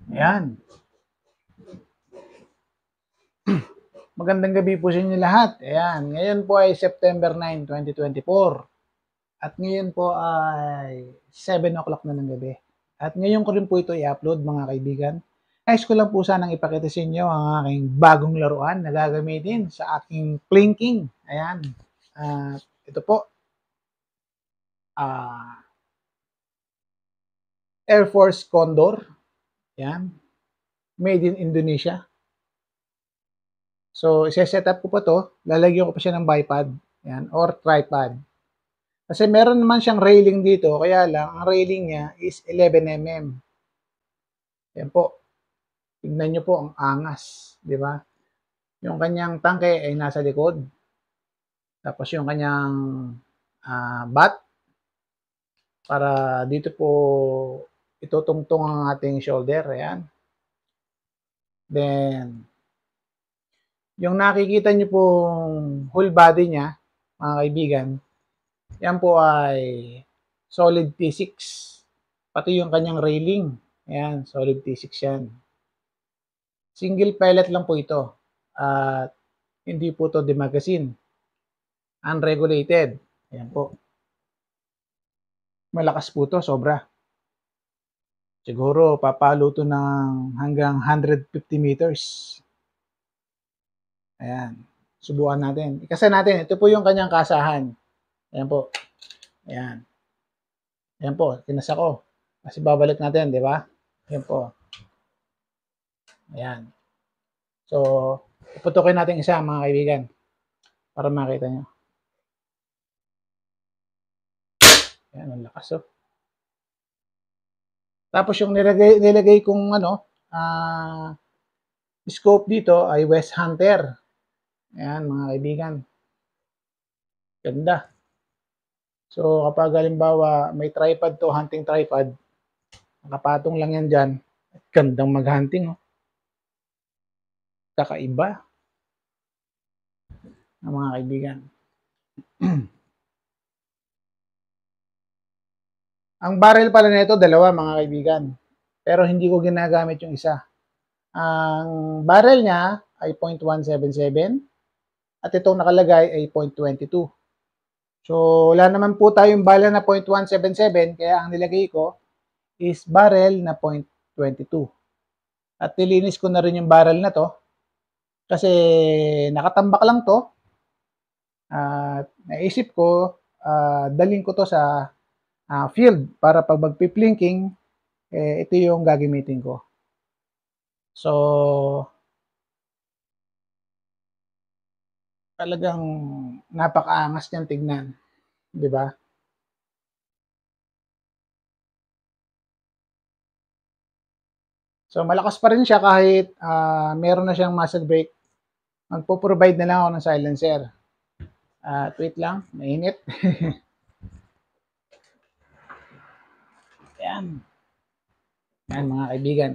Ayan. Magandang gabi po sa inyo lahat. Ayan. Ngayon po ay September 9, 2024. At ngayon po ay 7 o'clock na ng gabi. At ngayon ko rin po ito i-upload mga kaibigan. Nais ko lang po sanang ipakita sa inyo ang aking bagong laruan na gagamitin sa aking plinking. Ayan. Ito po. Air Force Condor. Ayan. Made in Indonesia. So, isa-set up ko pa to. Lalagyan ko pa siya ng bipod. Ayan. Or tripod. Kasi meron naman siyang railing dito, kaya lang, ang railing niya is 11mm. Yan po. Tignan nyo po ang angas, di ba? Yung kanyang tangke ay nasa likod. Tapos yung kanyang bat, para dito po itutungtong ang ating shoulder. Ayan. Then, yung nakikita nyo pong whole body niya, mga kaibigan, yan po ay solid T6. Pati yung kanyang railing. Ayan, solid T6 yan. Single pellet lang po ito. At hindi po ito demagazine. Unregulated. Ayan po. Malakas po ito, sobra. Siguro papalo ito ng hanggang 150 meters. Ayan. Subukan natin. Ikasa natin. Ito po yung kanyang kasahan. Ayan po. Ayan. Ayan po. Kinasa ko. Kasi babalik natin, di ba? Ayan po. Ayan. So, iputukin natin isa, mga kaibigan. Para makita nyo. Ayan, ang lakas, oh. Tapos yung nilagay kong scope dito ay West Hunter. Ayan, mga kaibigan. Ganda. So, kapag halimbawa may tripod to, hunting tripod, nakapatong lang yan dyan. Gandang mag-hunting, oh. Kakaiba. Mga kaibigan. Ang barrel pala nito, dalawa, mga kaibigan. Pero hindi ko ginagamit yung isa. Ang barrel niya ay .177 at itong nakalagay ay .22. So, wala naman po tayong bala na .177, kaya ang nilagay ko is barrel na .22. At nilinis ko na rin yung barrel na to kasi nakatambak lang to. At naisip ko, dalhin ko to sa field para pag magpi-plinking, ito yung gagamitin ko. So, talagang napakaangas niyang tignan, di ba? So, malakas pa rin siya kahit meron na siyang muzzle brake. Magpo-provide na lang ako ng silencer. Wait lang, mainit. Ayan. Ayan, mga kaibigan.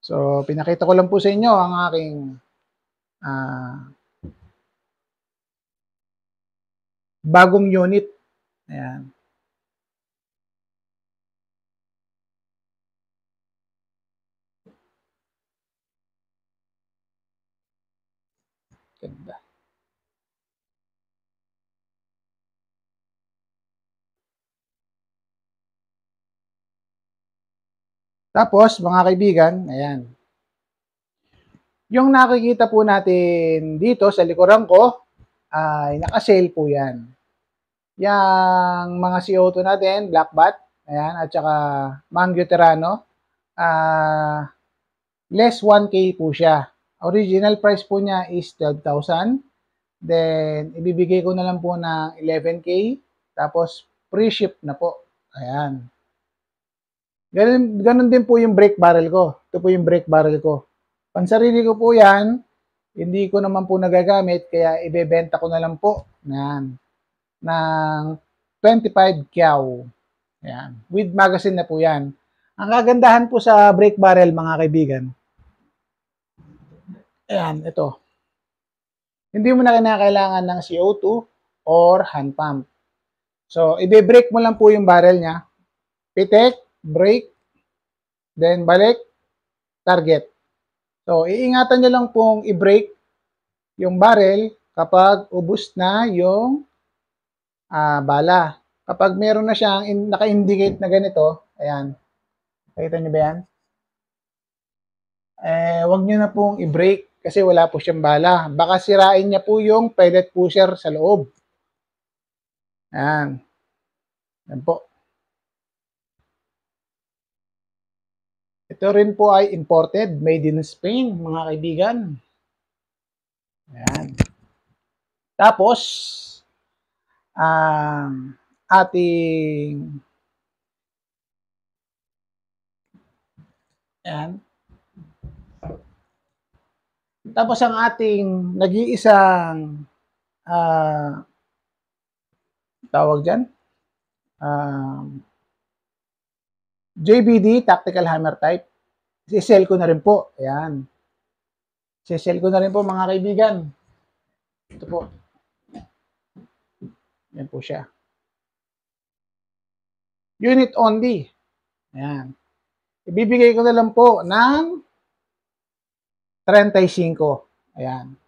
So, pinakita ko lang po sa inyo ang aking bagong unit. Ayan. Ganda. Tapos, mga kaibigan, ayan. Yung nakikita po natin dito sa likuran ko, ay naka-sale po yan. Yang mga CO2 natin, Black Bat, ayan, at saka Mangyo Terrano, less 1K po siya. Original price po niya is 12,000. Then, ibibigay ko na lang po ng 11K. Tapos, free ship na po. Ayan. Ganun din po yung brake barrel ko. Ito po yung brake barrel ko. Pansarili ko po yan. Hindi ko naman po nagagamit. Kaya, ibebenta ko na lang po. Ayan. Ng 25 kyaw. Ayan. With magazine na po yan. Ang kagandahan po sa brake barrel, mga kaibigan, ayan, ito. Hindi mo na kinakailangan ng CO2 or hand pump. So, i-break mo lang po yung barrel niya. Pitik, break, then balik, target. So, iingatan nyo lang pong i-break yung barrel kapag ubos na yung bala. Kapag meron na siyang naka-indicate na ganito, ayan, nakita nyo ba yan? Wag nyo na pong i-break kasi wala po siyang bala. Baka sirain niya po yung pellet pusher sa loob. Ayan. Yan po. Ito rin po ay imported, made in Spain, mga kaibigan. Ayan. Tapos, ating ayan. Tapos ang ating nag-iisang tawag dyan, JBD Tactical Hammer Type. I-sell ko na rin po. Ayan. I-sell ko na rin po mga kaibigan. Ito po. Yan po siya. Unit only. Ayan. Ibibigay ko na lang po ng 35. Ayan.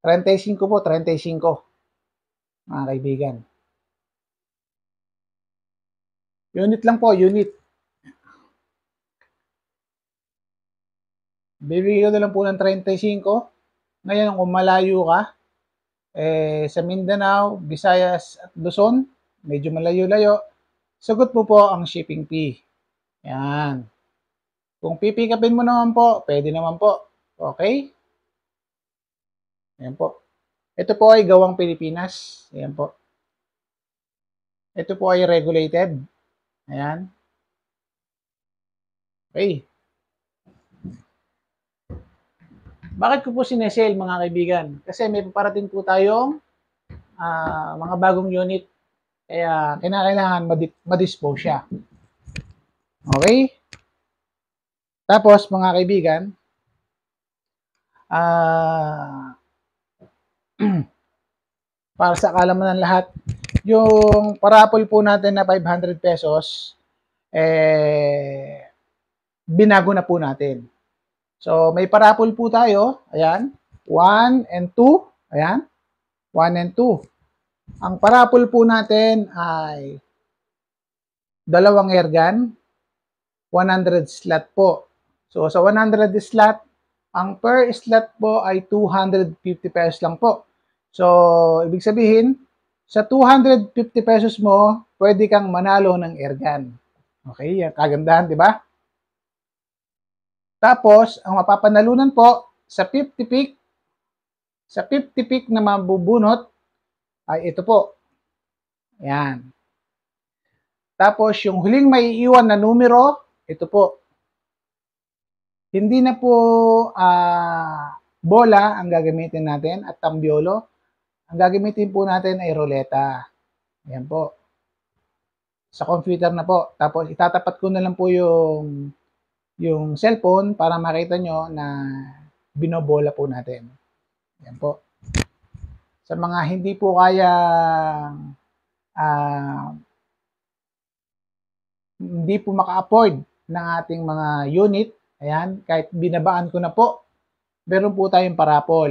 35 po, 35. Mga kaibigan. Unit lang po, unit. Bibigay ko na lang po ng 35. Ngayon, kung malayo ka, sa Mindanao, Visayas at Luzon, medyo malayo-layo, sagot po po ang shipping fee. Yan. Kung pipikapin mo naman po, pwede naman po. Okay? Ayan po. Ito po ay gawang Pilipinas. Ayan po. Ito po ay regulated. Ayan. Okay. Bakit ko po sinesale mga kaibigan? Kasi may paparating po tayong mga bagong unit. Kaya kinakailangan ma-dispose siya. Okay? Tapos mga kaibigan, para sa kaalaman ng lahat, yung parapol po natin na 500 pesos, binago na po natin. So, may parapol po tayo. Ayan. 1 and 2. Ayan. 1 and 2. Ang parapol po natin ay dalawang airgun, 100 slot po. So, sa 100 slot, ang per slot po ay 250 pesos lang po. So, ibig sabihin, sa 250 pesos mo, pwede kang manalo ng airgun. Okay, kagandahan, di ba? Tapos, ang mapapanalunan po sa 50 pick na mabubunot ay ito po. Ayan. Tapos, yung huling maiiwan na numero, ito po. Hindi na po bola ang gagamitin natin at tambiolo. Ang gagamitin po natin ay ruleta. Ayan po. Sa computer na po. Tapos, itatapat ko na lang po yung cellphone para makita nyo na binobola po natin. Yan po. Sa mga hindi po kaya hindi po maka-afford ng ating mga unit, ayan, kahit binabaan ko na po, meron po tayong parapol.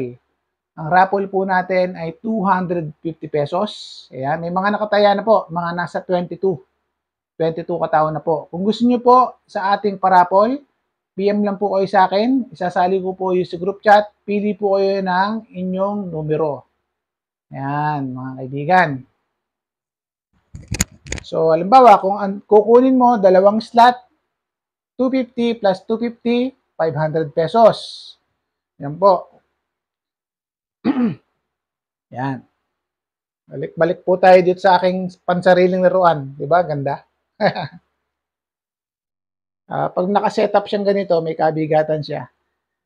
Ang raffle po natin ay 250 pesos. Ayan, may mga nakataya na po, mga nasa 22 katao na po. Kung gusto niyo po sa ating parapol, PM lang po kayo sa akin. Isasali ko po yung sa group chat. Pili po kayo ng inyong numero. Ayan, mga kaibigan. So, halimbawa, kung kukunin mo dalawang slot, 250 plus 250, 500 pesos. Yan po. Yan. Balik po tayo dito sa aking pansariling laruan. Diba? Ganda. Pag nakasetup siyang ganito, may kabigatan siya.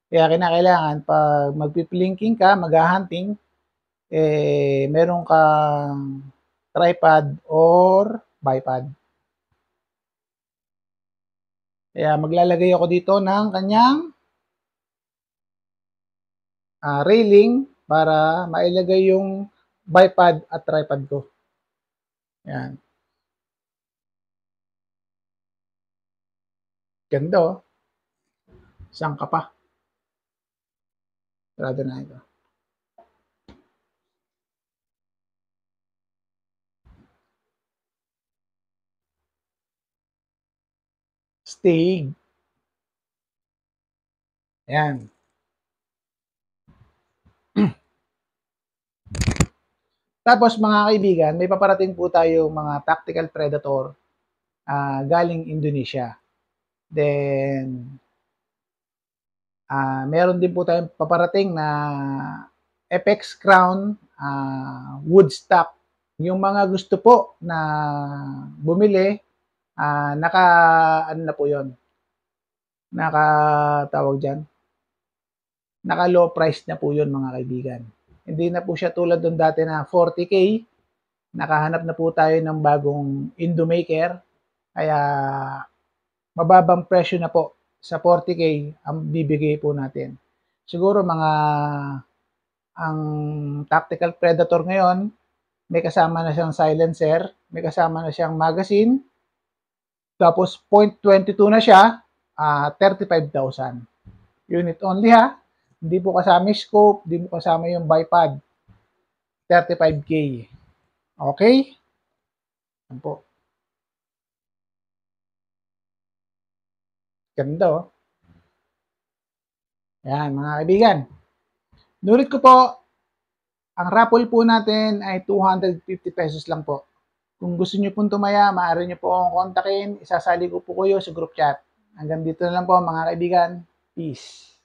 Kaya kinakailangan, pag magpiplinking ka, maghahunting, meron kang tripod or bipod. Kaya maglalagay ako dito ng kanyang railing para mailagay yung bipod at tripod ko. Yan. Ganda oh. Saan ka pa? Sarado na ito. Stig. Ayan. Tapos mga kaibigan, may paparating po tayo mga tactical predator galing Indonesia. Then, meron din po tayong paparating na Apex Crown Woodstock. Yung mga gusto po na bumili, ano na po yon, tawag dyan, naka low price na po yun mga kaibigan. Hindi na po siya tulad ng dati na 40K, nakahanap na po tayo ng bagong Indomaker, kaya mababang presyo na po sa 40K ang bibigay po natin. Siguro ang Tactical Predator ngayon, may kasama na siyang silencer, may kasama na siyang magazine, tapos .22 na siya, 35,000. Unit only ha, hindi po kasama yung scope, hindi po kasama yung bipod. 35K. Okay? Yan po. Ganda oh. Yan mga kaibigan. Nulit ko po, ang raffle po natin ay 250 pesos lang po. Kung gusto nyo pong tumaya, maaari nyo po akong kontakin. Isasali ko po kayo sa group chat. Hanggang dito na lang po mga kaibigan. Peace.